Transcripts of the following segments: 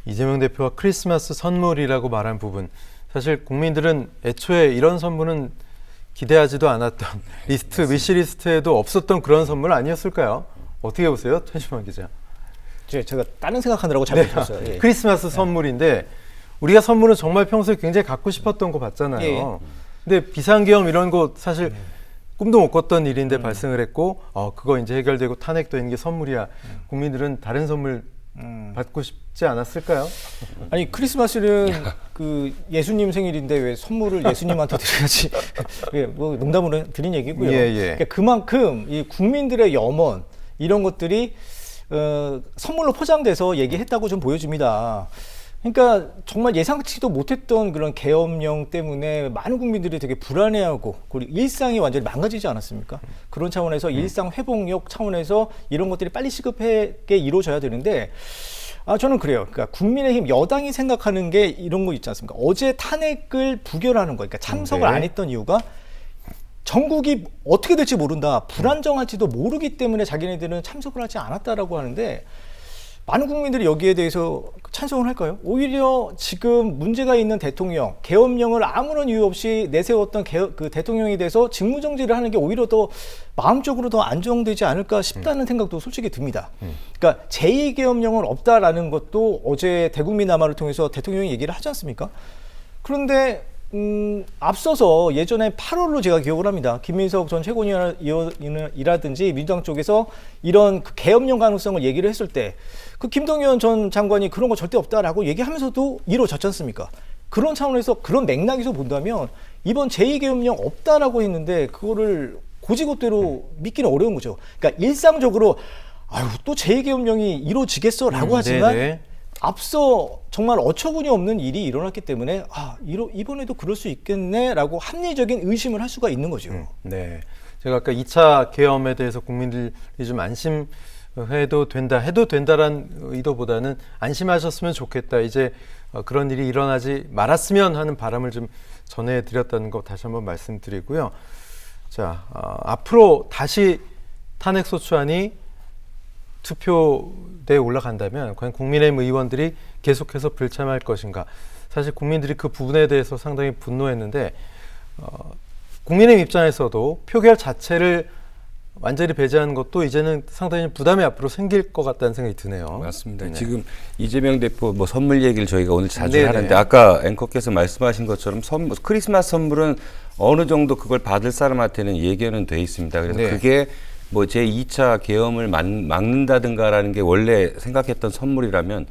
이재명 대표가 크리스마스 선물이라고 말한 부분, 사실 국민들은 애초에 이런 선물은 기대하지도 않았던 리스트, 위시리스트에도 없었던 그런 선물 아니었을까요? 어떻게 보세요, 최시만 기자? 제가 다른 생각하느라고 잘 못했어요. 예. 크리스마스 선물인데 우리가 선물은 정말 평소에 굉장히 갖고 싶었던 거 봤잖아요. 예. 근데 비상계엄 이런 거 사실 꿈도 못 꿨던 일인데 발생을 했고 그거 이제 해결되고 탄핵되는 게 선물이야. 국민들은 다른 선물 받고 싶지 않았을까요? 아니 크리스마스는 그 예수님 생일인데 왜 선물을 예수님한테 드려야지? 예, 뭐 농담으로 드린 얘기고요. 그러니까 그만큼 이 국민들의 염원 이런 것들이 선물로 포장돼서 얘기했다고 좀 보여집니다. 그러니까 정말 예상치도 못했던 그런 계엄령 때문에 많은 국민들이 되게 불안해하고 그리고 일상이 완전히 망가지지 않았습니까? 그런 차원에서 일상 회복력 차원에서 이런 것들이 빨리 시급하게 이루어져야 되는데 저는 그래요. 그러니까 국민의힘 여당이 생각하는 게 이런 거 있지 않습니까? 어제 탄핵을 부결하는 거, 그러니까 참석을 안 했던 이유가 전국이 어떻게 될지 모른다, 불안정할지도 모르기 때문에 자기네들은 참석을 하지 않았다라고 하는데 많은 국민들이 여기에 대해서 찬성을 할까요? 오히려 지금 문제가 있는 대통령, 계엄령을 아무런 이유 없이 내세웠던 그 대통령에 대해서 직무정지를 하는 게 오히려 더 마음적으로 더 안정되지 않을까 싶다는 생각도 솔직히 듭니다. 그러니까 제2계엄령은 없다라는 것도 어제 대국민 남하를 통해서 대통령이 얘기를 하지 않습니까? 그런데 앞서서 예전에 8월로 제가 기억을 합니다. 김민석 전 최고위원이라든지 민주당 쪽에서 이런 그 계엄령 가능성을 얘기를 했을 때 그 김동연 전 장관이 그런 거 절대 없다라고 얘기하면서도 이루어졌지 않습니까? 그런 차원에서 그런 맥락에서 본다면 이번 제2계엄령 없다라고 했는데 그거를 고지고대로 믿기는 어려운 거죠. 그러니까 일상적으로 또 제2계엄령이 이루어지겠어라고 하지만 앞서 정말 어처구니 없는 일이 일어났기 때문에 이번에도 그럴 수 있겠네라고 합리적인 의심을 할 수가 있는 거죠. 네, 제가 아까 2차 계엄에 대해서 국민들이 좀 안심해도 된다라는 의도보다는 안심하셨으면 좋겠다. 이제 그런 일이 일어나지 말았으면 하는 바람을 좀 전해드렸다는 거 다시 한번 말씀드리고요. 자, 앞으로 다시 탄핵소추안이 투표대에 올라간다면 과연 국민의힘 의원들이 계속해서 불참할 것인가. 사실 국민들이 그 부분에 대해서 상당히 분노했는데 국민의힘 입장에서도 표결 자체를 완전히 배제하는 것도 이제는 상당히 부담이 앞으로 생길 것 같다는 생각이 드네요. 맞습니다. 네. 지금 이재명 대표 선물 얘기를 저희가 오늘 자주 하는데 아까 앵커께서 말씀하신 것처럼 크리스마스 선물은 어느 정도 그걸 받을 사람한테는 예견은 돼 있습니다. 그래서 그게 제2차 계엄을 막는다든가라는 게 원래 생각했던 선물이라면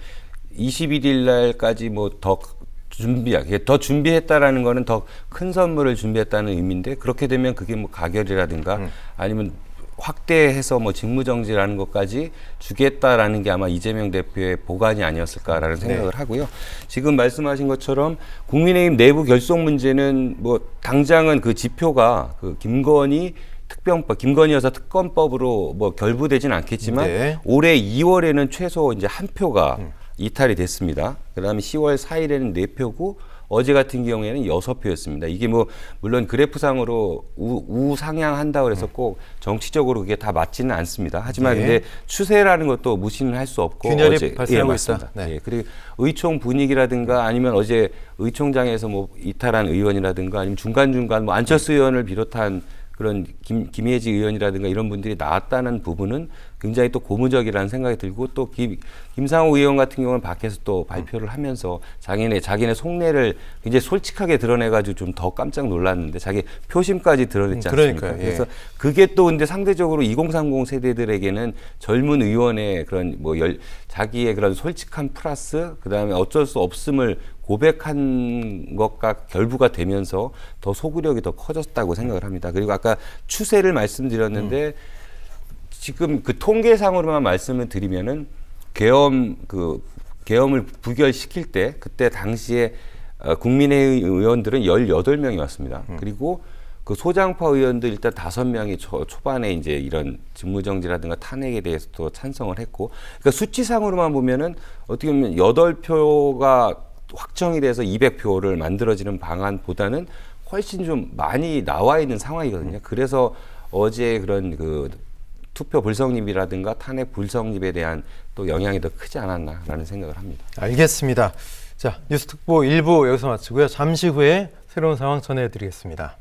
21일 날까지 더 준비했다라는 거는 더 큰 선물을 준비했다는 의미인데 그렇게 되면 그게 가결이라든가 아니면 확대해서 직무정지라는 것까지 주겠다라는 게 아마 이재명 대표의 보관이 아니었을까라는 생각을 하고요. 지금 말씀하신 것처럼 국민의힘 내부 결속 문제는 당장은 그 지표가 김건희 여사 특검법으로 결부되진 않겠지만 올해 2월에는 최소 이제 한 표가 이탈이 됐습니다. 그다음에 10월 4일에는 4표고 어제 같은 경우에는 6표였습니다. 이게 물론 그래프상으로 우상향한다고 해서 꼭 정치적으로 그게 다 맞지는 않습니다. 하지만 근데 추세라는 것도 무시는 할 수 없고 균열이 발생하고 있다. 그리고 의총 분위기라든가 아니면 어제 의총장에서 이탈한 의원이라든가 아니면 중간중간 안철수 의원을 비롯한 그런 김혜지 의원이라든가 이런 분들이 나왔다는 부분은 굉장히 또 고무적이라는 생각이 들고 또 김상호 의원 같은 경우는 밖에서 또 발표를 하면서 자기네 속내를 굉장히 솔직하게 드러내가지고 좀 더 깜짝 놀랐는데 자기 표심까지 드러냈지 않습니까? 그래서 그게 또 근데 상대적으로 2030 세대들에게는 젊은 의원의 그런 자기의 그런 솔직한 플러스 그다음에 어쩔 수 없음을 고백한 것과 결부가 되면서 더 소구력이 더 커졌다고 생각을 합니다. 그리고 아까 추세를 말씀드렸는데 지금 그 통계상으로만 말씀을 드리면은 계엄을 부결시킬 때 그때 당시에 국민의힘 의원들은 18명이 왔습니다. 그리고 그 소장파 의원들 일단 5명이 초반에 이제 이런 직무정지라든가 탄핵에 대해서도 찬성을 했고, 그러니까 수치상으로만 보면은 어떻게 보면 8표가 확정이 돼서 200표를 만들어지는 방안보다는 훨씬 좀 많이 나와 있는 상황이거든요. 그래서 어제 그런 투표 불성립이라든가 탄핵 불성립에 대한 또 영향이 더 크지 않았나라는 생각을 합니다. 알겠습니다. 자, 뉴스특보 1부 여기서 마치고요. 잠시 후에 새로운 상황 전해드리겠습니다.